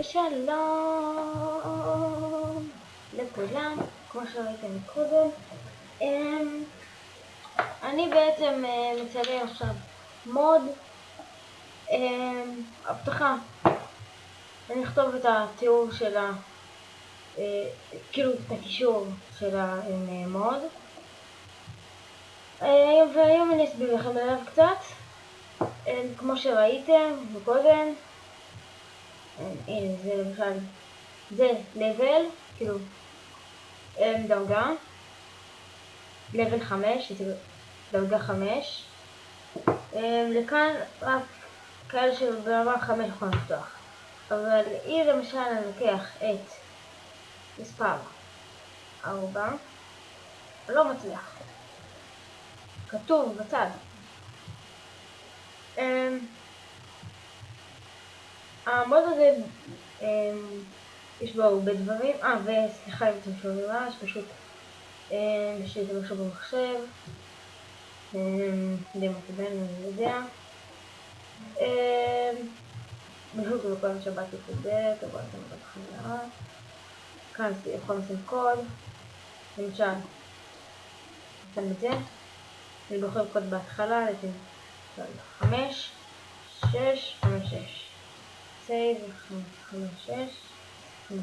שלום לכולם, כמו שראיתם קודם. אני בעצם מצלם עכשיו מוד הבטחה. אני אכתוב את התיאור של כאילו את הקישור של המוד, והיום אני אסביר לכם עליו קצת. כמו שראיתם מקודם, הנה זה למשל, זה level, כאילו דרגה, level 5, דרגה 5. לכאן רק כאלה שברמה 5 יכולים לפתוח. אבל אם למשל אני לוקח את מספר 4, לא מצליח. כתוב בצד. המוד הזה יש בו הרבה דברים. וסליחה אם אתם שומעים רעש, פשוט יש לי את משהו במחשב. די מקבל, אני יודע. פשוט בכל שבת יתקבל, אבל אתם בתחילה. כאן יכול לשים קוד. למשל, נשים את זה. אני בוחר קוד בהתחלה, לשים 5, 6, 5, 6. סייב, 5, 6, 5, 6.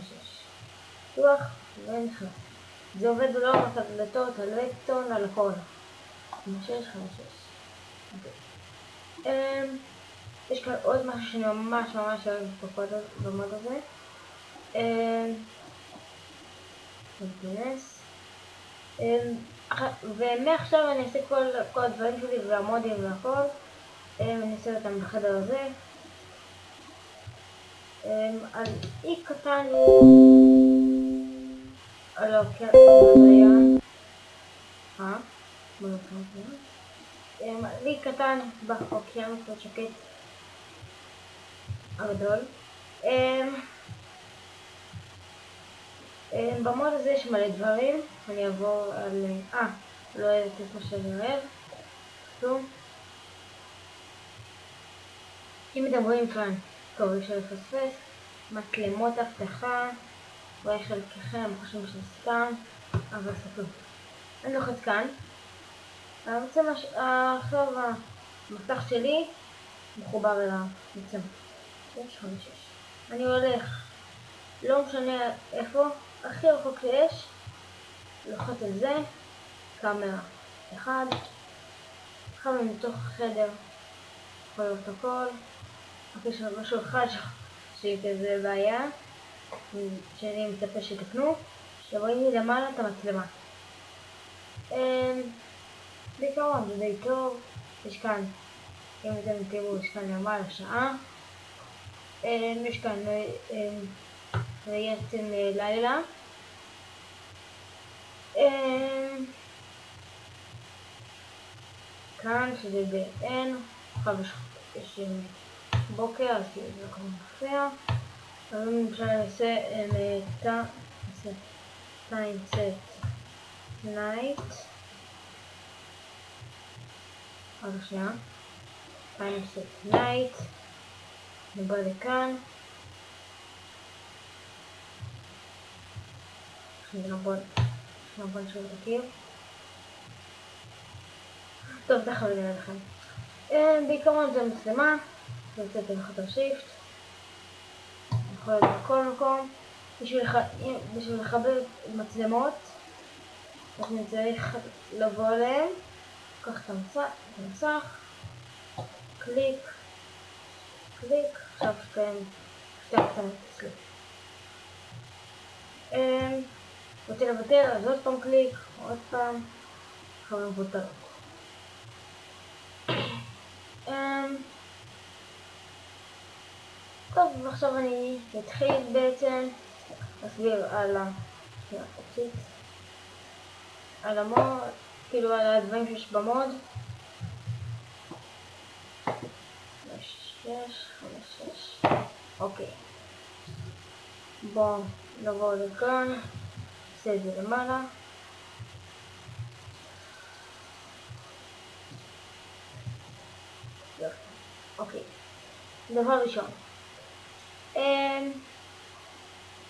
פתוח ונכנס. זה עובד לא רק על דלתות, על וקטון, על הכל. 5, 6, 5, 6. יש כאן עוד משהו שאני ממש אוהב במוד הזה. נתכנס. ומעכשיו אני אעשה כל הדברים שלי והמודים והכל. אני אעשה אותם בחדר הזה. על אי קטן על האוקיינוס, על אי קטן באוקיינוס השקט הגדול. במוד הזה יש מלא דברים. אני אעבור על לא ידעתי כמו שאני אוהב כלום. אם מדברים כאן, טוב, יש לפספס מצלמות אבטחה. אולי חלקכם חושבים שזה סתם, אבל סתכלו. אני לוחץ כאן. עכשיו המפתח שלי מחובר אל המצלמה. 6, 5, 6. אני הולך, לא משנה איפה, הכי רחוק שיש, לוחץ על זה, קאמרה 1. עכשיו אני מתוך חדר, יכול לראות הכל. יש משהו אחד שהיא כזה בעיה, שאני מצפה שתקנו, שרואים לי למעלה את המצלמה. בעיקרון זה די טוב. יש כאן, אם אתם תראו, יש כאן למעלה שעה. יש כאן ראיית לילה. כאן שזה ב-N, עכשיו יש בוקר, אז זה לא כמו מופיע. אז אני למשל אעשה time set night. עוד שנייה. time set night. נבוא לכאן. נבוא נשאר את הקיר. טוב, תכף אני אראה לכם. בעיקרון זה מצלמה. נמצאת בלחץ על שיפט. יכול להיות בכל מקום. בשביל לחבר מצלמות, אז אני צריך לבוא אליהם, לקח את המסך, קליק, עכשיו שקיים שתי קטנות אצלי. רוצה לוותר, אז עוד פעם קליק, עוד פעם, עכשיו מבוטל. טוב, ועכשיו אני אתחיל בעצם להסביר על המוד, כאילו על הדברים שיש במוד. 6, 5, 6. אוקיי. בואו נבוא לכאן, נעשה את זה למעלה. אוקיי. דבר ראשון.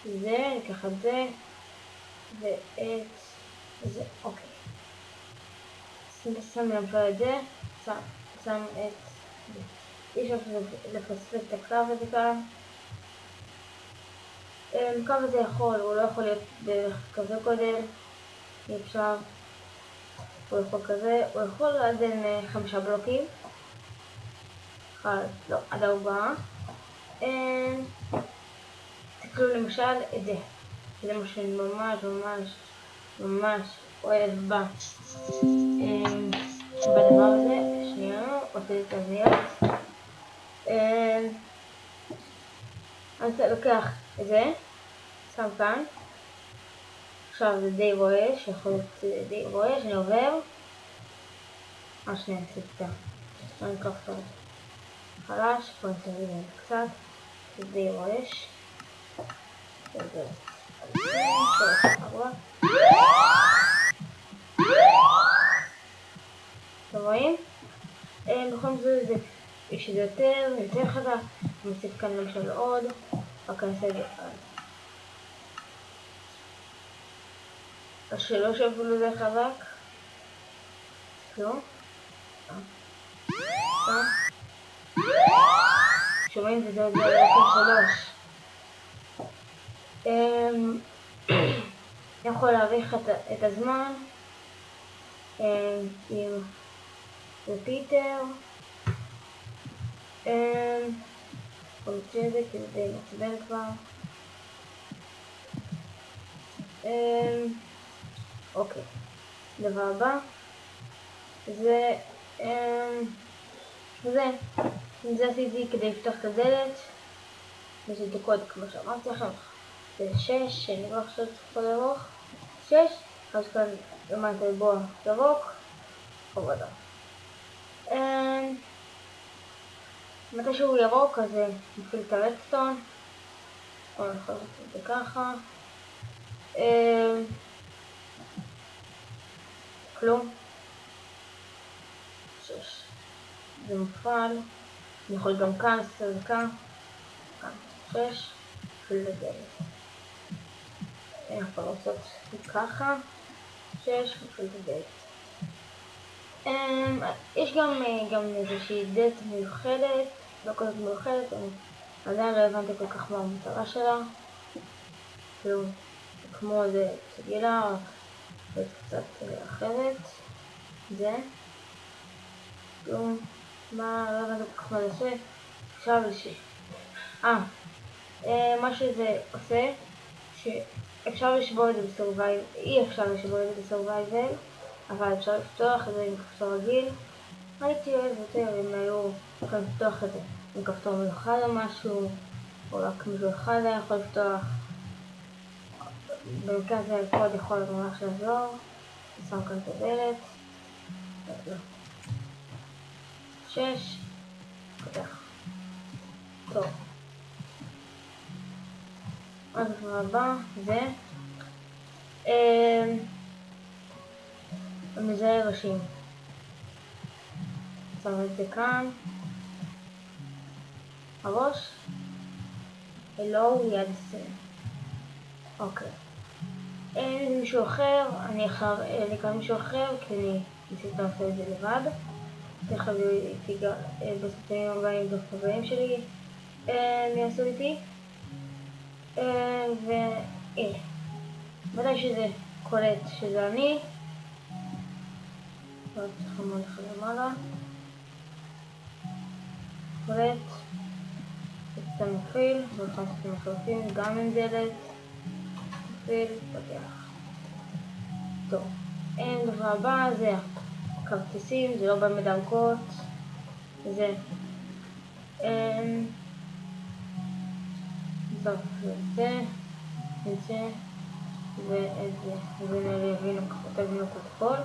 זה, ניקח את זה, ואת זה, אוקיי. שם לב את זה, שם את זה. אי אפשר לפספס את הקו הזה כאן. הקו הזה הוא לא יכול להיות כזה קודם, אי אפשר. הוא יכול כזה, הוא יכול עד 5 בלוקים. לא, עד 4. תקלו למשל את זה. זה מה שאני ממש אוהב בדבר הזה. שנייה, עושה את הזיות. אני לוקח את זה, שם כאן. עכשיו זה די רועש, יכול להיות די רועש, אני עובר. שנייה, סליחה. אני אקח אותו חלש, פה נצא את זה קצת. זה די רועש. זה. אתם רואים? בכל זאת יש את זה יותר חזק. אני מוסיף כאן למשל עוד, רק אני אעשה את זה השאלה שאפילו זה חזק. לא? שומעים את זה עוד בלוקים 3. אני יכול להאריך את הזמן עם ריפיטר. בוא נוציא את זה כדי לעצבן כבר. אוקיי, דבר הבא זה זה עשיתי כדי לפתוח את הדלת. יש את הקוד כמו שאמרתי לכם, זה 6, אני לא חושבת כל ארוך 6, אז כאן למטה בו ירוק עבודה. מתי שהוא ירוק אז נפעיל את הרדסטון, או יכול לעשות את זה ככה. כלום 6 זה מופעל. אני יכול גם כאן לעשות את זה כאן 6 נפעיל את הדלת. אני יכול לעשות ככה 6 נפעיל את הדלת. יש גם איזושהי דלת מיוחדת, לא כזאת מיוחדת, אני עדיין לא הבנתי כל כך מה המטרה שלה. כמו זה סגילה, או קצת אחרת. זה. מה, לא הבנתי כל כך מה זה עושה. עכשיו לשי. מה שזה עושה, שאפשר לשבור את זה בסורווייבל, אי אפשר לשבור את זה בסורווייבל, אבל אפשר לפתוח את זה עם כפתור רגיל. הייתי אוהב יותר אם היו יכולים לפתוח את זה עם כפתור מיוחד או משהו, או רק מישהו אחד היה יכול לפתוח. במקרה הזה הקוד יכול ממש לעזור. אני שם כאן את הדלת. 6 פתח. טוב. הדבר הבא זה מזהה ראשים. שם את זה כאן. הראש. אלו יד סן. אוקיי. אין מישהו אחר, אני אקרא מישהו אחר כי אני ניסיתי לעשות את זה לבד. תכף תיגע בסרטונים הבאים דווקאים שלי יעשו איתי. מתי שזה קולט שזה אני, צריך ללמוד לך למעלה, קולט, אתה מפעיל, ולכן שאתם מחלפים גם עם דלת, מפעיל, פתח. טוב, דבר הבא זה הכרטיסים, זה לא בא מדרכות, זה טוב, זה ואת זה, ונראה יבינו כתבנו את הכל.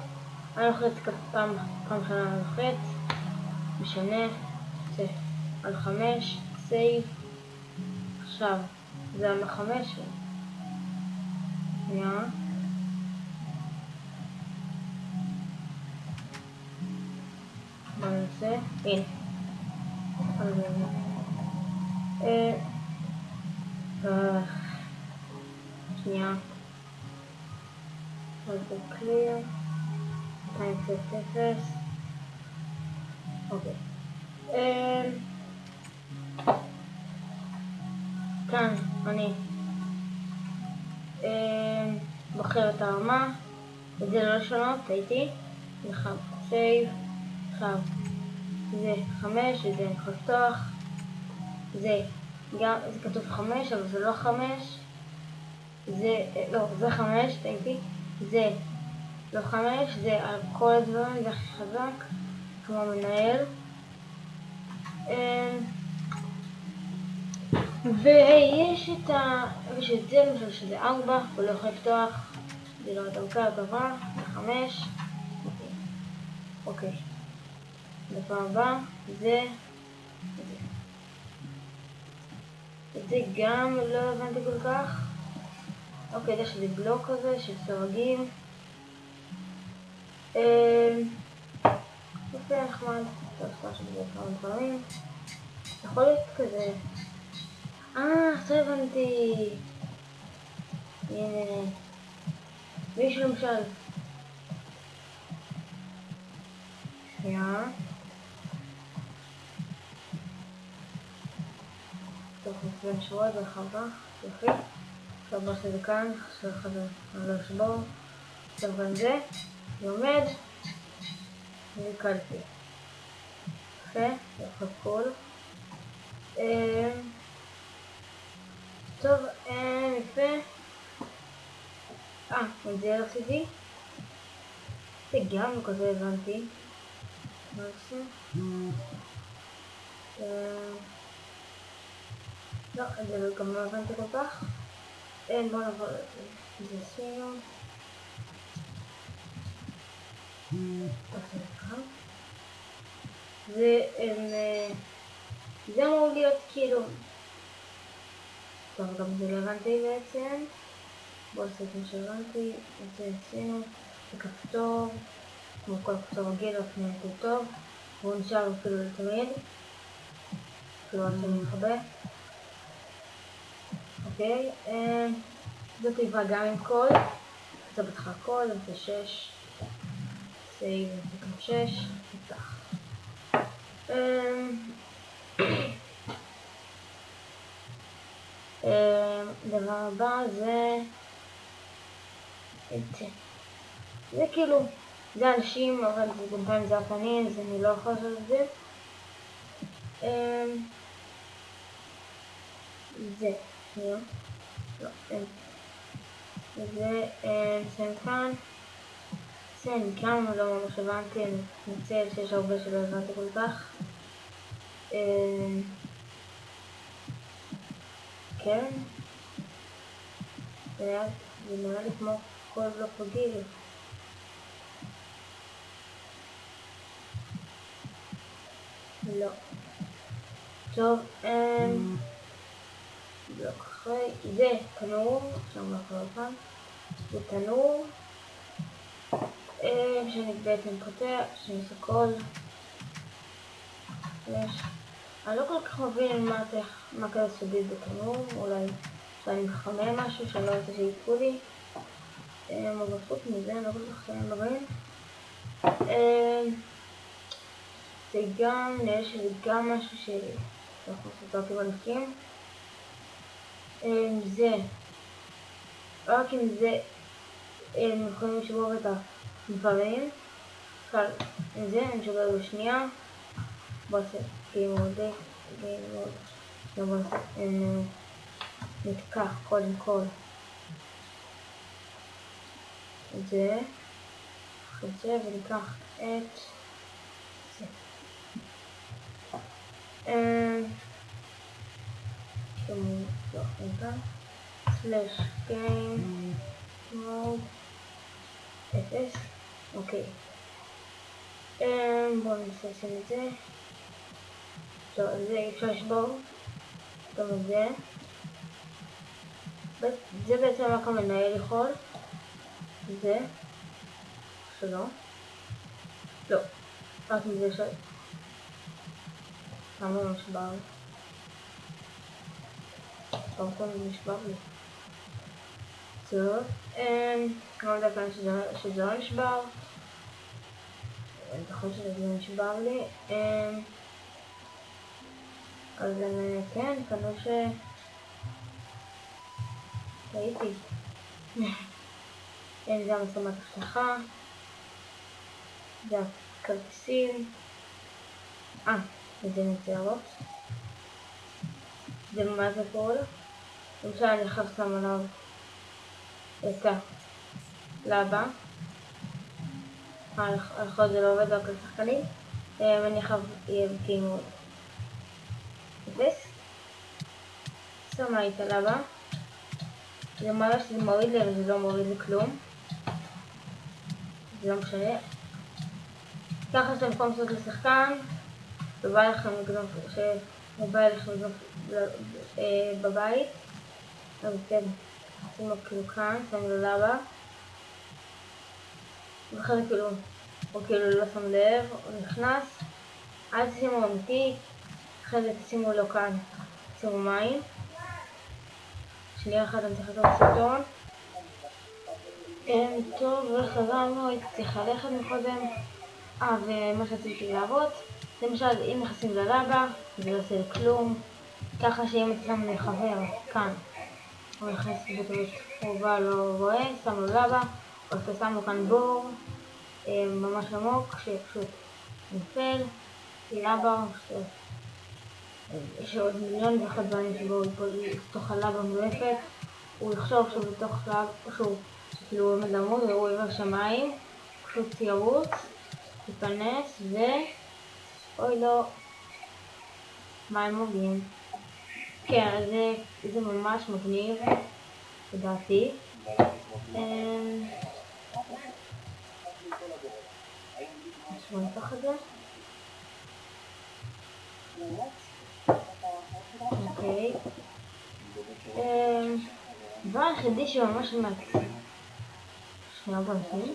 אני לוחץ פעם שנה אני לוחץ, משנה, זה על 5, סייב, עכשיו זה על 5, שנייה, מה אני עושה? הנה, אז שנייה. אז זה קליר. 200. אוקיי. כאן אני בוחר את הרמה. את זה לא לשנות, הייתי. סייב. עכשיו. זה 5, וזה אני יכול לפתוח. זה כתוב 5, אבל זה לא 5. זה 5, טעיתי. זה לא 5, זה על כל הדברים, זה הכי חזק, כמו מנהל. ויש את זה, למשל שזה 4, הוא לא יכול לפתוח. זה לא הדרכה הטובה, זה 5. אוקיי. דבר הבא, זה. את זה גם לא הבנתי כל כך. אוקיי, יש לי בלוק כזה של סורגים. יפה, נחמד. טוב, סתם שזה כמה דברים. יכול להיות כזה. עכשיו הבנתי. הנה. ויש למשל. שנייה. טוב, נצבן שורות ברחבה. יופי. עכשיו בוא שזה כאן. עכשיו חזר. אני לא אשבור. עכשיו גם זה. אני עומד. וקלפי. יפה. יפה כל. טוב, יפה. את זה רציתי. זה גם כזה הבנתי. מה עושה? לא, את זה גם לא הבנתי כל כך. בוא נעבור את זה עשינו. זה אמור להיות כאילו. טוב, גם זה לא הבנתי בעצם. בואו נעשה את מה שהבנתי. את זה עשינו. זה כפתור. כמו כל כפתור רגיל, רק נהייתי טוב. והוא נשאר אפילו לתמיד. אפילו עד שאני מחבא. אוקיי. זאת תיבה גם עם קוד. זה בתך קוד, זה 6. סייב, זה גם 6. נפתח. דבר הבא זה את זה. זה כאילו, זה אנשים, אבל זה בינתיים זה הפנים, אז אני לא יכול לעשות את זה. זה, שנייה. לא, אין. זה, נסיים כאן. זה, אני גם לא ממש הבנתי, אני מתנצל שיש הרבה שלא הבנתי כל כך. כן. זה נראה לי כמו כל בלוק רגיל. לא. טוב, בלוק אחרי. זה תנור. עכשיו נעבור כאן. זה תנור. שאני בעצם פותח, שאני עושה קול. אני לא כל כך מבין מה כזה סודי בתנור. אולי שאני מחמם משהו שאני לא רוצה שיתקו לי. אבל חוץ מזה אני לא כל כך מבין. זה גם, נראה שזה גם משהו שאנחנו עושים אותי בנקים. זה, רק עם זה הם יכולים לשבור את הדברים. עם זה אני שובר בשנייה. בוא נעשה גיים מוד. בוא נתקח קודם כל את זה. אחרי זה וניקח את זה. לא, רגע. סלש גיים מוד 0. אוקיי. בואו ננסה לשים את זה. טוב, זה אי אפשר לשבור. גם את זה. זה בעצם רק המנהל יכול. זה. שלא. לא. רק מזה כמה נשבר. טוב, כל זה נשבר לי. טוב, לא יודע כאן שזה לא נשבר. אני חושב שזה נשבר לי. אז כן, כנראה טעיתי. זה המצלמת אבטחה. זה הכרטיסים. זה נצרות. זה מה זה קורה? למשל אני חייב שם עליו את הלבה. הלכות זה לא עובד רק על שחקנים. אני חייב יהיה כאילו אפס. שמה את הלבה. זה מראה שזה מוריד לי, אבל זה לא מוריד לי כלום. זה לא משנה. ככה שאתם יכולים לעשות לשחקן, ובא לכם לגנוב, שבא לכם לגנוב בבית. אז כן, שים לו כאילו כאן, שם לו לבה. ואחרי זה כאילו, הוא כאילו לא שם לב, הוא נכנס. אל תשימו אמיתי, אחרי זה תשימו לו כאן, תשימו מים. שנייה אחת אני צריך לתת סרטון. טוב, וחזרנו, הייתי צריכה ללכת מקודם. ומה שרציתי לעבוד, למשל אם נכנסים ללבה, זה לא עושה כלום. ככה שאם אתה שם לחבר כאן, הוא נכנס בטעות, הוא בא לא רואה, שם לו לבה, או שאתה שם לו כאן בור ממש עמוק, שפשוט נופל, לבה, יש עוד מיליון ואחד דברים שבו הוא לתוך הלבה מולפת, הוא יחשוב שהוא בתוך לבה, שכאילו הוא עומד למות והוא עבר שמיים, פשוט ירוץ, ייכנס אוי לא, מים מוגיעים. כן, זה ממש מגניב, לדעתי. נשמע לתוך את זה. אוקיי. דבר היחידי שממש מעצבן. שנייה בנשים.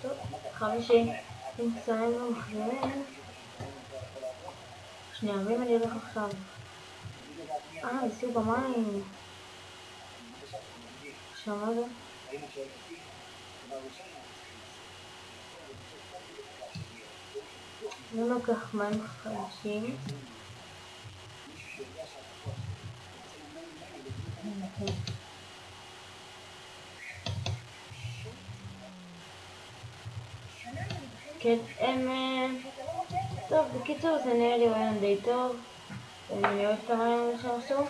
טוב, חמישי. אם תסיים במחזירים. שנייה, ואם אני הולך עכשיו. זה סיוב במים. שמה זה? אני לוקח מים חדשים. כן, טוב, בקיצור זה נראה לי רעיון די טוב. אני אוהב את הרעיון הזה שעשו.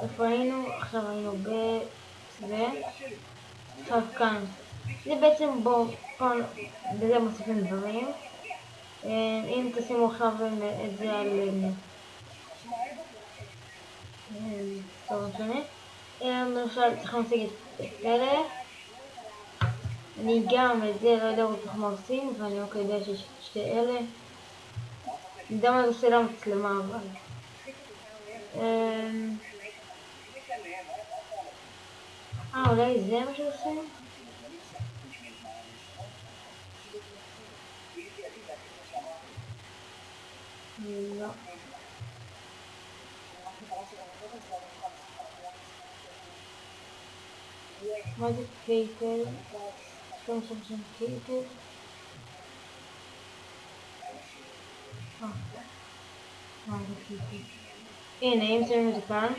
איפה היינו? עכשיו היינו בזה. עכשיו כאן. זה בעצם פה, בזה מוסיפים דברים. אם תשימו עכשיו את זה על... טוב, משנה. למשל, צריכים להשיג את אלה. אני גם את זה לא יודע כל מה עושים, ואני רק יודע שיש שתי אלה. אני יודע מה זה עושה למצלמה, אבל... אולי זה מה שעושים? לא. מה זה קייטל? שם קייטל? מה זה קייטל? הנה, אם שמים את זה כאן,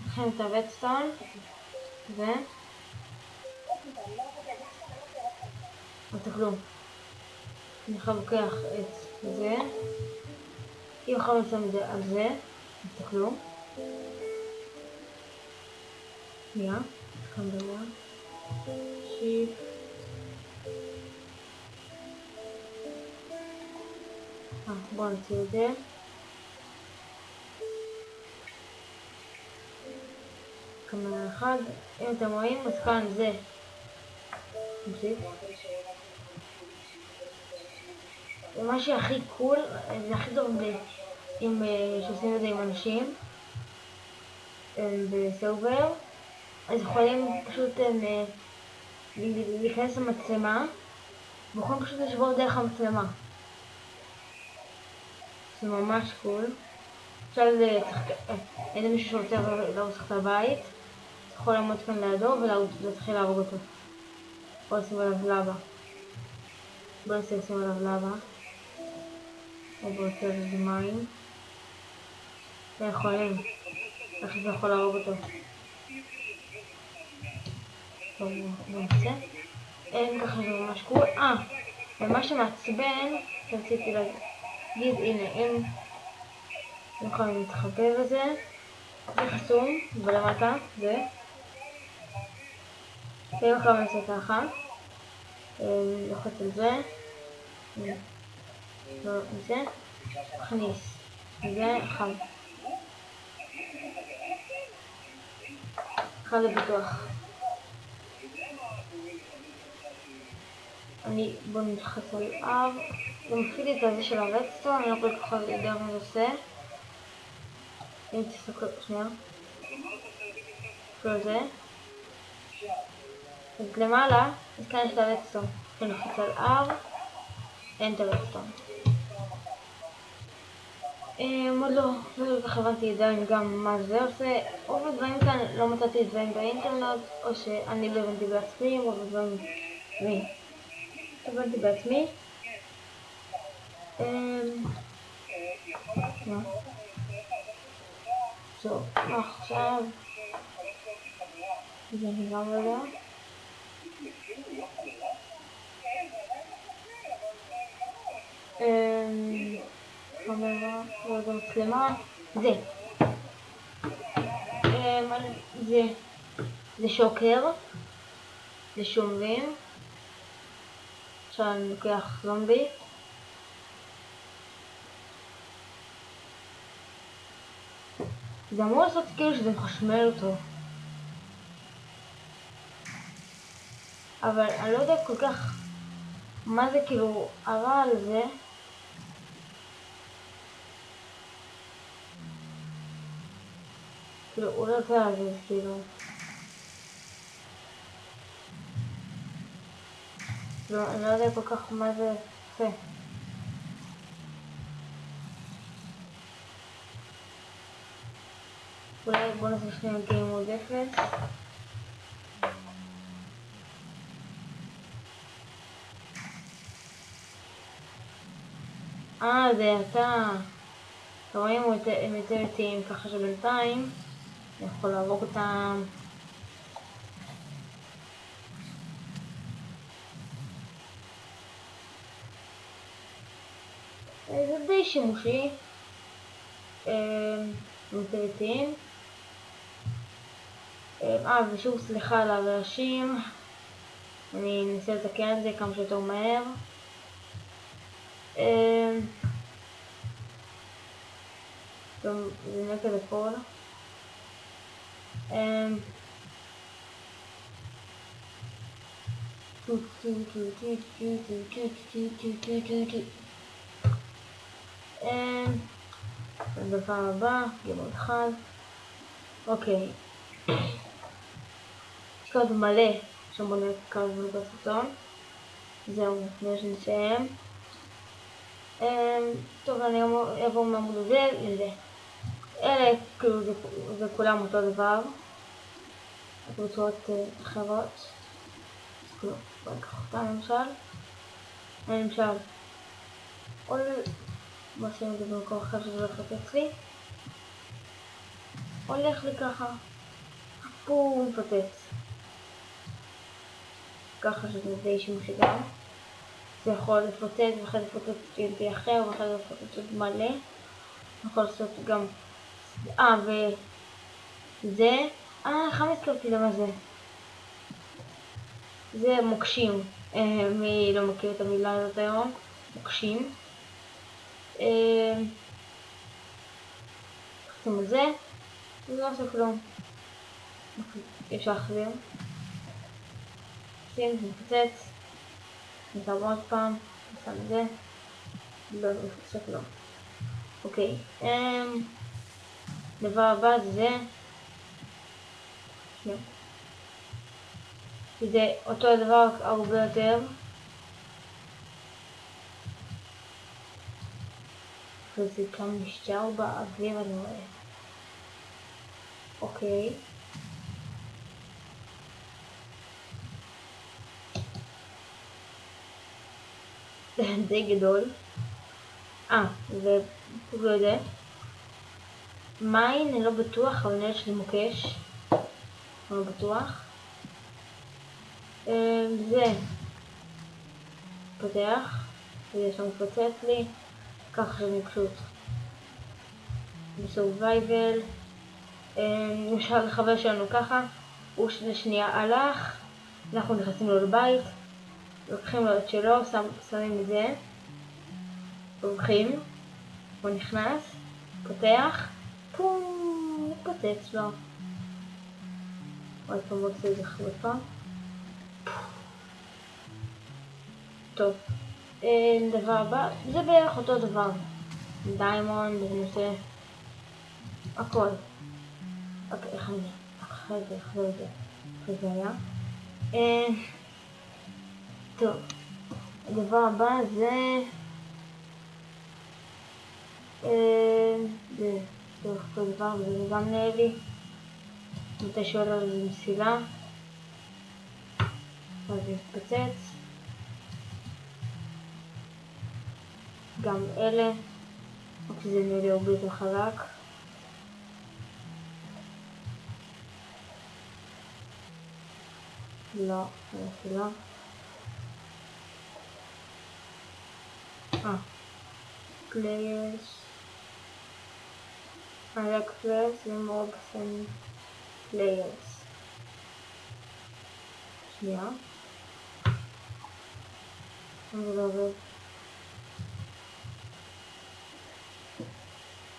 לכם את הרדסטון, ו... אתה כלום. אני יכול לוקח את זה, אם יכול לשים את זה על זה, אתה כלום. שנייה, כאן דבר. שיפ. בואו נצא את זה. קמרה אחד. אם אתם רואים, אז כאן זה. מה שהכי קול, זה הכי טוב אם שעושים את זה עם אנשים בסרבר, אז יכולים פשוט להיכנס למצלמה, ויכולים פשוט לשבור דרך המצלמה. זה ממש קול. עכשיו איזה מישהו שרוצה להרוס את הבית, יכול לעמוד כאן לידו ולהתחיל להרוג אותו. בוא נשים עליו לבה. בוא נשים עליו לבה. או בוא נעשה איזה מים. ויכולים. איך זה יכול להרוג אותו. טוב, בוא נעשה. אין ככה זה ממש קול. ומה שמעצבן, שרציתי להגיד, הנה, הם יכולים להתחבא בזה. זה חסום, ולמטה, זה. ואם יכולים לעשות ככה. לוחץ על זה. לא, זה. מכניס. זה אחד. אחד לביטוח. בוא נלחץ על R. זה מפעיל את הזה של הרדסטון, אני לא כל כך יודע מה זה עושה. אם תסתכל, שנייה. תסתכל על זה. אז למעלה, אז כאן יש את הרדסטון. נלחץ על R. אין את הרדסטון. עוד לא כך הבנתי עדיין גם מה זה עושה. רוב הדברים כאן לא מצאתי דברים באינטרנט, או שאני לא הבנתי בעצמי, רוב הדברים הבנתי בעצמי. טוב, עכשיו זה נראה רגע. חמרה, זה מצלמה, זה שוקר, זה שומרים. עכשיו אני לוקח זומבי. זה אמור לעשות כאילו שזה מחשמל אותו. אבל אני לא יודע כל כך מה זה כאילו הרע על זה. כאילו הוא לא יודע על זה כאילו. לא, אני לא יודע כל כך מה זה עושה. אולי בוא נעשה שני גיים מוד 0. זה אתה רואים הם יותר איטיים ככה שבינתיים אני יכול להרוג אותם. זה די שימושי. הם יותר איטיים. ושוב סליחה על הרעשים, אני אנסה לתקן את זה כמה שיותר מהר. טוב, זה נהיה כזה פול. הדבר הבא, גימוד אחד. אוקיי. יש כאן מלא שבונה כמה זמן בסרטון. זהו, לפני שנסיים. טוב, אני אעבור מעמוד הזה לזה. אלה כאילו זה כולם אותו דבר. הקבוצות אחרות. כאילו, בוא ניקח אותה למשל. בוא נשים את זה במקום אחר שזה הולך לתת לי. הולך לי ככה. הוא מפוצץ. ככה שזה די שימושי גם. זה יכול לפוצץ ואחרי זה לפוצץ TNT אחר ואחרי זה לפוצץ עוד מלא. יכול לעשות גם... וזה... איך הזכרתי למה זה? זה מוקשים. מי לא מכיר את המילה הזאת היום? מוקשים. חצים על זה. זה לא עושה כלום. אפשר להחזיר. שים, מפוצץ. נתראה עוד פעם. נסע לזה. לא, זה עושה כלום. אוקיי. דבר הבא זה... כי זה אותו הדבר הרבה יותר. וזה גם נשאר באוויר אני רואה. אוקיי. זה די גדול. ולא יודע. מים אני לא בטוח, אבל נראה לי מוקש. לא בטוח. זה פותח. וזה שם מפוצץ לי. ככה שאני פשוט בסורווייבל. נשאר לחבר שלנו ככה. הוא שנייה הלך. אנחנו נכנסים לו לבית. לוקחים לו את שלו, שמים את זה. הולכים. הוא נכנס. פותח. פום. מתפוצץ לו. עוד פעם רוצה את זה חלפה. טוב. דבר הבא. זה בערך אותו דבר. דיימונד, נושא. הכל. אוקיי, איך אני? אחרי זה. זה היה. טוב. הדבר הבא זה... זה אותו דבר, וזה גם נראה לי. מתי שעולה על זה מסילה. אז זה מתפוצץ. גם אלה. כי זה נראה לי הרבה יותר חלק. לא, לא. Players. I like players and mobs and players. שנייה. אני לא עובד.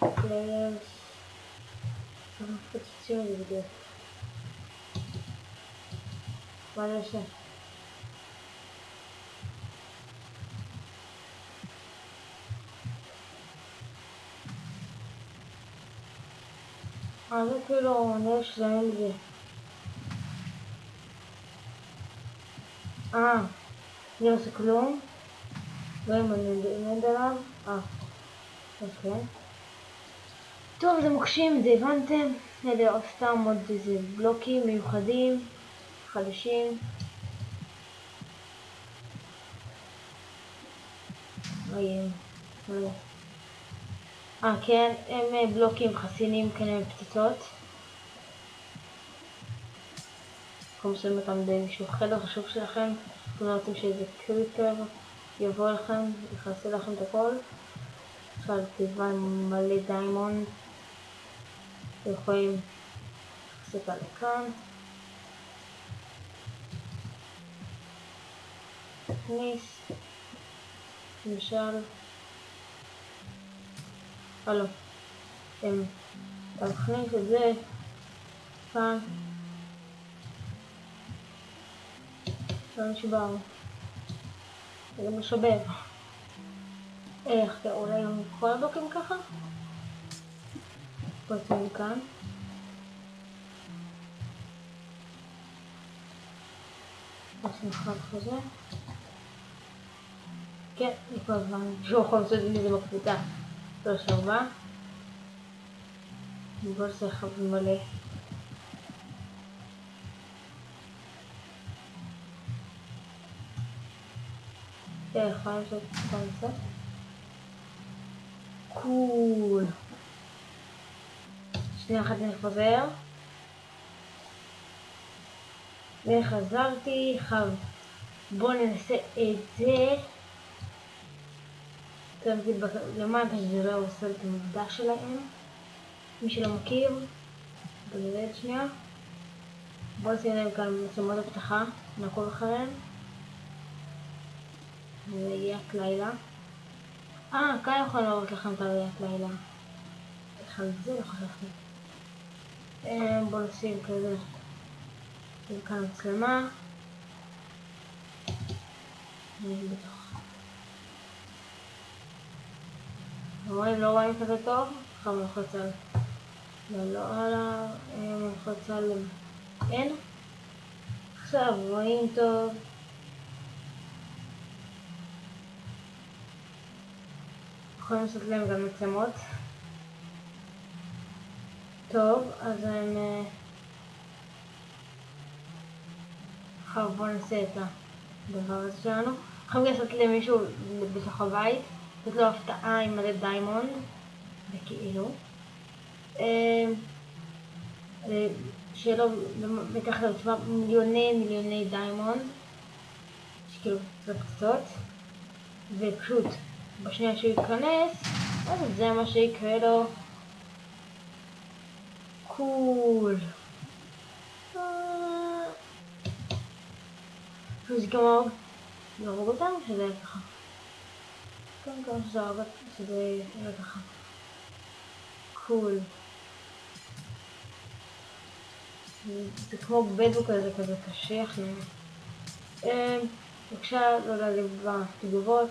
Players. אני מפוצצים את זה בדיוק. מה זה עושה? זה כאילו נראה שזה אין זה. זה לא עושה כלום. לא אם אני נד עליו. אוקיי. טוב, זה מוקשים, זה הבנתם. אלה סתם עוד איזה בלוקים מיוחדים. חדשים. כן, הם בלוקים חסינים כאלה פצצות. אנחנו שמים אותם באיזשהו חדר חשוב שלכם. אתם לא רוצים שאיזה קריפר יבוא לכם, יכנסה לכם את הכל. עכשיו תיבה מלא דיימונד. אתם יכולים לעשות על כאן. תכניס. למשל. הלו. תכניס את זה. כאן. לא נשבר. זה גם משבר. איך זה עולה עם כל הבלוקים ככה? פוצעים כאן. עושים אחד כזה. כן, אני כל הזמן שהוא יכול לעשות את זה בקבוצה. לא שרבה. בוא נעשה חב מלא. יכולה לעשות קונספט. קול. שנייה אחת אני חוזר. וחזרתי. בואו ננסה את זה. למטה שזה לא עושה את המבדה שלהם. מי שלא מכיר. בואו נראה את שנייה. בואו נשים להם כאן מצלמות הפתחה. נעקוב אחריהם. ראיית לילה. כאן יכול להראות לכם את הראיית לילה. איך על זה לא חשבתי. בואו נשים כזה. כאן מצלמה. רואים, לא רואים כזה טוב. עכשיו נלחץ על לא עליו. נלחץ על אין. עכשיו רואים טוב. יכולים לעשות להם גם מצלמות. טוב, אז הם... עכשיו בואו נעשה את הדבר הזה שלנו. יכולים לעשות למישהו בתוך הבית, זאת לו הפתעה עם מלא דיימונד, וכאילו. שיהיה לו בטח לעצמה מיליוני דיימונד, שכאילו קצת קצת, ופשוט בשנייה שהוא ייכנס, אז זה מה שיקרה לו. קול. פשוט כמו להרוג אותם, שזה יהיה ככה. גם שזה יהיה ככה. קול. זה כמו בדו כזה קשיח. בבקשה לא להגיד בתגובות.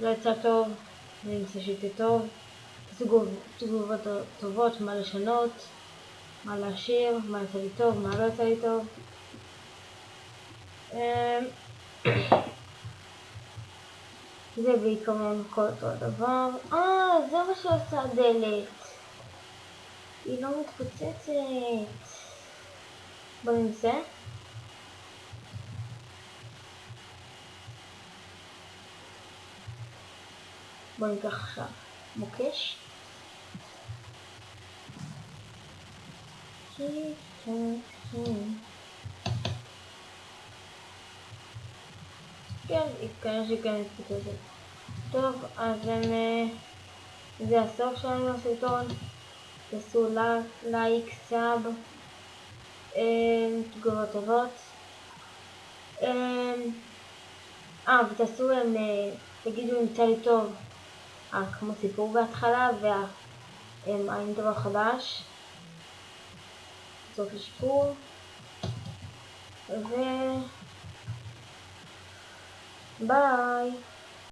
לא יצא טוב, אני אנסה שיצא טוב. תגובות טובות, מה לשנות, מה להשאיר, מה יצא לי טוב, מה לא יצא לי טוב. זה בעיקרון כל אותו הדבר. זה מה שעושה הדלת. היא לא מתפוצצת. בוא ננסה. בוא ניקח עכשיו מוקש. כן, כנראה שכן מתפוצצת. טוב, אז זה הסוף שלנו לסרטון. תעשו לייק, סאב, תגובות טובות. ותעשו תגידו אם יצא לי טוב כמו סיפור בהתחלה והאינטרו החדש. זאת לשיפור. ביי.